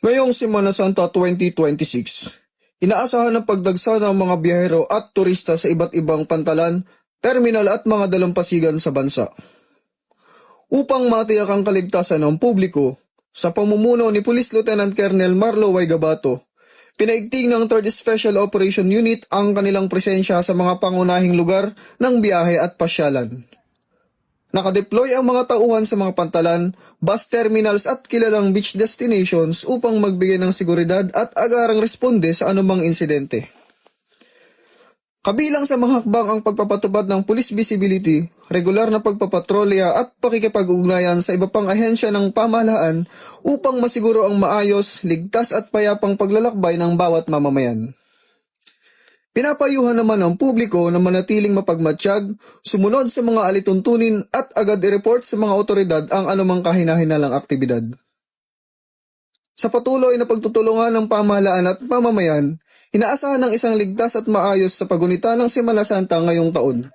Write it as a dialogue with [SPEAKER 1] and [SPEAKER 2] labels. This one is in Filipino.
[SPEAKER 1] Ngayong Semana Santa 2026, inaasahan ang pagdagsa ng mga biyahero at turista sa iba't ibang pantalan, terminal at mga dalampasigan sa bansa. Upang matiyak ang kaligtasan ng publiko, sa pamumuno ni Police Lieutenant Colonel Marlo Y. Gabato, pinaigting ng 3rd Special Operation Unit ang kanilang presensya sa mga pangunahing lugar ng biyahe at pasyalan. Nakadeploy ang mga tauhan sa mga pantalan, bus terminals at kilalang beach destinations upang magbigay ng seguridad at agarang responde sa anumang insidente. Kabilang sa mga hakbang ang pagpapatupad ng police visibility, regular na pagpapatrolya at pakikipag-ugnayan sa iba pang ahensya ng pamahalaan upang masiguro ang maayos, ligtas at payapang paglalakbay ng bawat mamamayan. Pinapayuhan naman ang publiko na manatiling mapagmatsyag, sumunod sa mga alituntunin at agad i-report sa mga otoridad ang anumang kahinahinalang aktibidad. Sa patuloy na pagtutulungan ng pamahalaan at mamamayan, inaasahan ng isang ligtas at maayos sa pagunita ng Semana Santa ngayong taon.